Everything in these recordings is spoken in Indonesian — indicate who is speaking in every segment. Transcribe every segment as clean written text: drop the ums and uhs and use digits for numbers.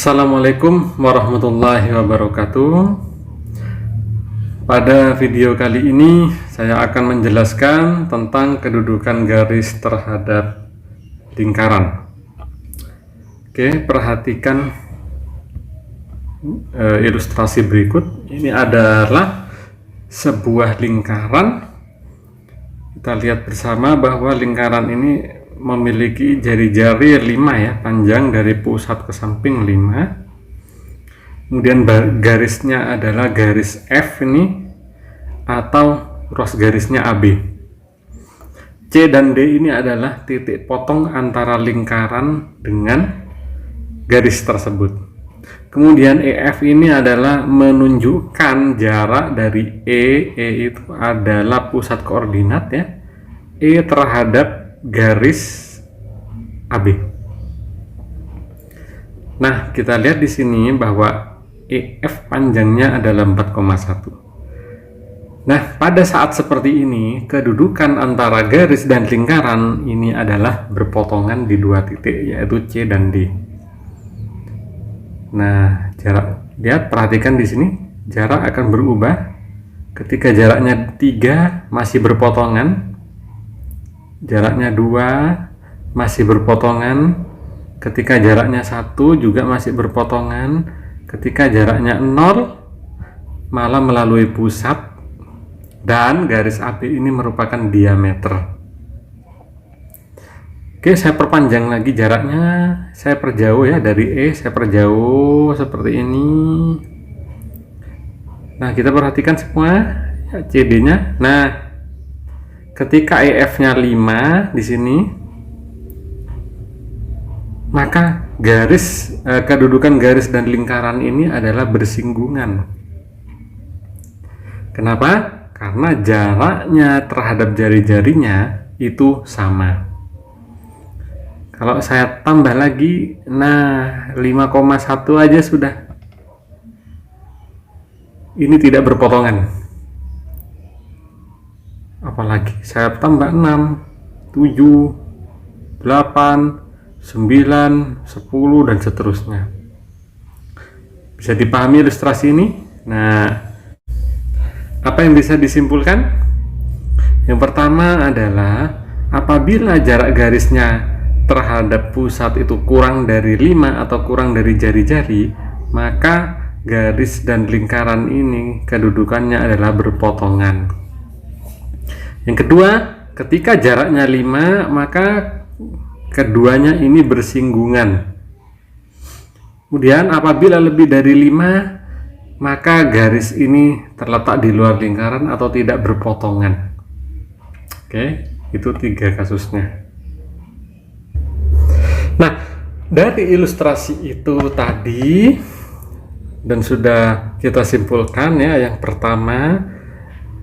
Speaker 1: Assalamualaikum warahmatullahi wabarakatuh. Pada video kali ini saya akan menjelaskan tentang kedudukan garis terhadap lingkaran. Oke, perhatikan ilustrasi berikut. Ini adalah sebuah lingkaran. Kita lihat bersama bahwa lingkaran ini memiliki jari-jari 5 ya, panjang dari pusat ke samping 5. Kemudian garisnya adalah garis F ini, atau ruas garisnya AB. C dan D ini adalah titik potong antara lingkaran dengan garis tersebut. Kemudian EF ini adalah menunjukkan jarak dari E itu adalah pusat koordinat ya, E terhadap garis AB. Nah, kita lihat di sini bahwa EF panjangnya adalah 4,1. Nah, pada saat seperti ini, kedudukan antara garis dan lingkaran ini adalah berpotongan di dua titik, yaitu C dan D. Nah, jarak, lihat, perhatikan di sini, jarak akan berubah ketika jaraknya 3 masih berpotongan, jaraknya 2 masih berpotongan, ketika jaraknya 1 juga masih berpotongan, ketika jaraknya 0 malah melalui pusat, dan garis AB ini merupakan diameter. Oke, saya perpanjang lagi jaraknya, saya perjauh ya, dari E saya perjauh seperti ini. Nah, kita perhatikan semua ya, CD-nya. Nah, ketika EF-nya 5 di sini, maka kedudukan garis dan lingkaran ini adalah bersinggungan. Kenapa? Karena jaraknya terhadap jari-jarinya itu sama. Kalau saya tambah lagi, nah 5,1 aja sudah. Ini tidak berpotongan. Apalagi saya tambah 6, 7, 8, 9, 10 dan seterusnya. Bisa dipahami ilustrasi ini? Nah, apa yang bisa disimpulkan? Yang pertama adalah apabila jarak garisnya terhadap pusat itu kurang dari 5 atau kurang dari jari-jari, maka garis dan lingkaran ini kedudukannya adalah berpotongan. Yang kedua, ketika jaraknya 5, maka keduanya ini bersinggungan. Kemudian apabila lebih dari 5, maka garis ini terletak di luar lingkaran atau tidak berpotongan. Oke, itu 3 kasusnya. Nah, dari ilustrasi itu tadi, dan sudah kita simpulkan ya, yang pertama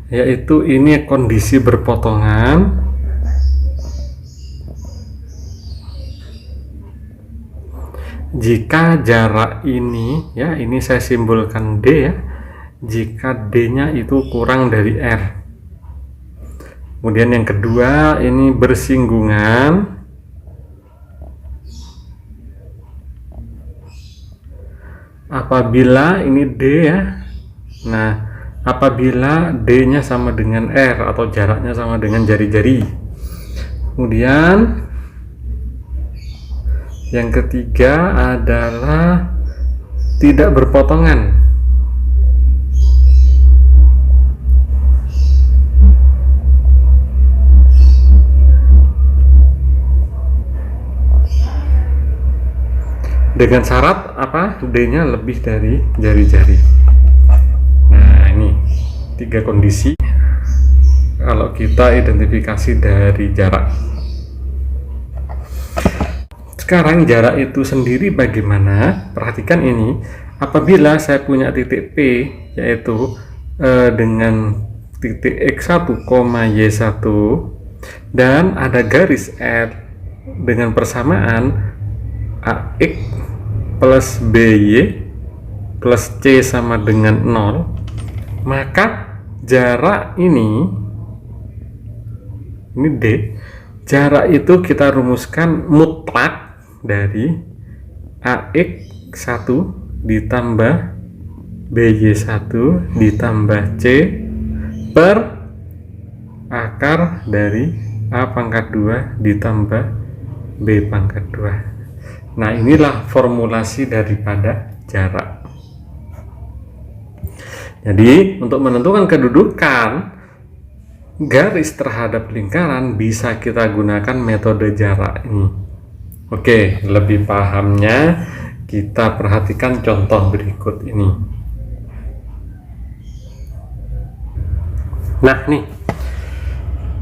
Speaker 1: yaitu ini kondisi berpotongan. Jika jarak ini ya, ini saya simbolkan D ya, jika D-nya itu kurang dari R. Kemudian yang kedua ini bersinggungan. Apabila ini D ya, nah apabila D-nya sama dengan R atau jaraknya sama dengan jari-jari. Kemudian yang ketiga adalah tidak berpotongan. Dengan syarat apa? D-nya lebih dari jari-jari. Nah, ini 3 kondisi kalau kita identifikasi dari jarak. Sekarang jarak itu sendiri bagaimana? Perhatikan ini. Apabila saya punya titik P, yaitu dengan titik X1, Y1, dan ada garis R dengan persamaan AX plus BY plus C sama dengan 0, maka jarak ini D, jarak itu kita rumuskan mutlak dari AX X1 ditambah BY1 ditambah C per akar dari A pangkat 2 ditambah B pangkat 2. Nah, inilah formulasi daripada jarak. Jadi, untuk menentukan kedudukan garis terhadap lingkaran bisa kita gunakan metode jarak ini. Oke, lebih pahamnya kita perhatikan contoh berikut ini. Nah, nih.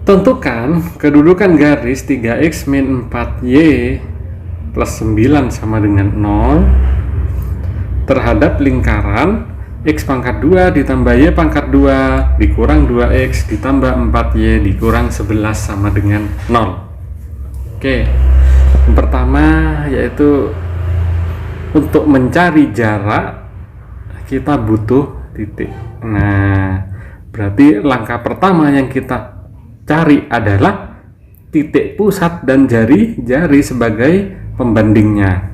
Speaker 1: Tentukan kedudukan garis 3x min 4y plus 9 sama dengan 0 terhadap lingkaran x pangkat 2 ditambah y pangkat 2 dikurang 2x ditambah 4y dikurang 11 sama dengan 0. Oke, yang pertama yaitu untuk mencari jarak kita butuh titik. Nah, berarti langkah pertama yang kita cari adalah titik pusat dan jari-jari sebagai pembandingnya.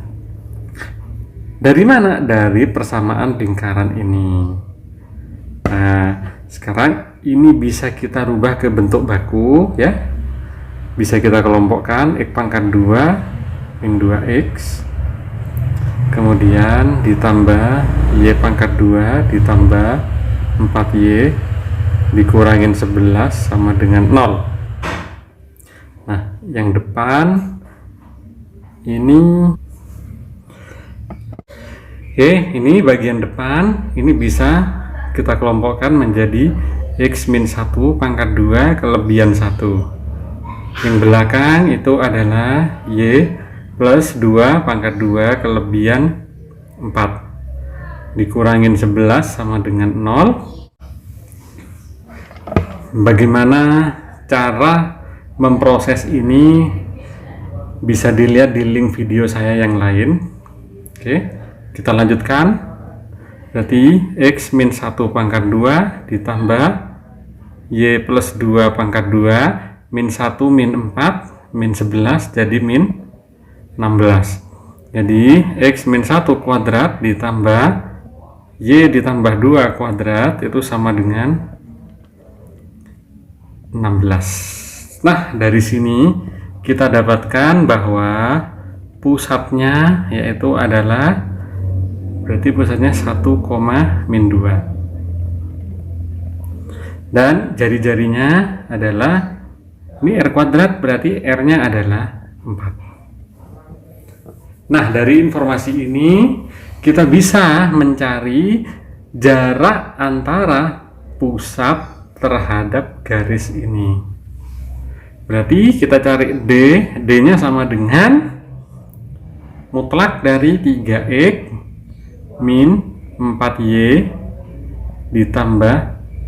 Speaker 1: Dari mana? Dari persamaan lingkaran ini. Nah, sekarang ini bisa kita rubah ke bentuk baku ya. Bisa kita kelompokkan x pangkat 2 min 2x kemudian ditambah y pangkat 2 ditambah 4y dikurangin 11 sama dengan 0. Nah, yang depan ini ini bagian depan ini bisa kita kelompokkan menjadi x min 1 pangkat 2 kelebihan 1. Yang belakang itu adalah y plus 2 pangkat 2 kelebihan 4 dikurangin 11 sama dengan 0. Bagaimana cara memproses ini bisa dilihat di link video saya yang lain. Oke, kita lanjutkan. Berarti x min 1 pangkat 2 ditambah y plus 2 pangkat 2 min 1 min 4 min 11 jadi min 16. Jadi x min 1 kuadrat ditambah y ditambah 2 kuadrat itu sama dengan 16. Nah, dari sini kita dapatkan bahwa pusatnya yaitu adalah berarti pusatnya 1, min 2 dan jari-jarinya adalah ini r kuadrat berarti r nya adalah 4. Nah, dari informasi ini kita bisa mencari jarak antara pusat terhadap garis ini. Berarti kita cari D nya sama dengan mutlak dari 3x min 4y ditambah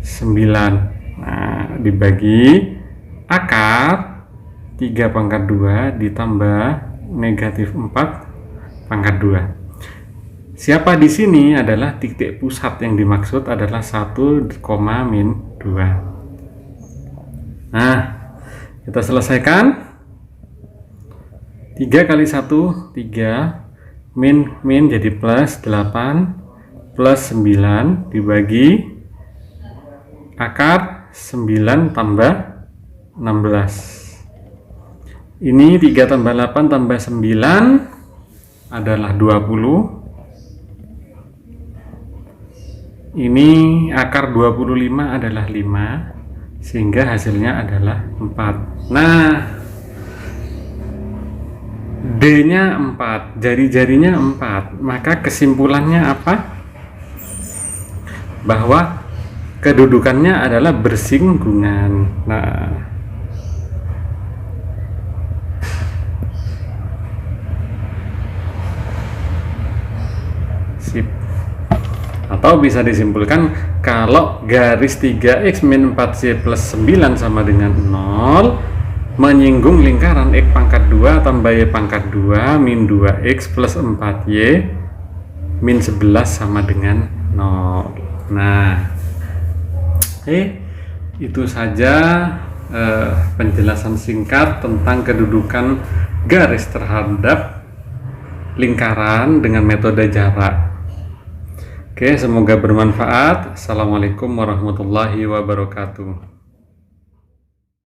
Speaker 1: 9. Nah, dibagi akar 3 pangkat 2 ditambah negatif 4 pangkat 2. Siapa di sini adalah titik pusat yang dimaksud adalah 1, min 2. Nah, kita selesaikan. 3 kali 1 3 min jadi plus 8 plus 9 dibagi akar 9 tambah 16. Ini 3 tambah 8 tambah 9 adalah 20. Ini akar 25 adalah 5 sehingga hasilnya adalah 4. Nah, D nya 4, jari-jarinya 4, maka kesimpulannya apa? Bahwa kedudukannya adalah bersinggungan. Nah, sip. Atau bisa disimpulkan kalau garis 3x min 4c plus 9 sama dengan 0 menyinggung lingkaran x pangkat 2 tambah y pangkat 2 min 2x plus 4y min 11 sama dengan 0. Nah, itu saja penjelasan singkat tentang kedudukan garis terhadap lingkaran dengan metode jarak. Oke, semoga bermanfaat. Assalamualaikum warahmatullahi wabarakatuh.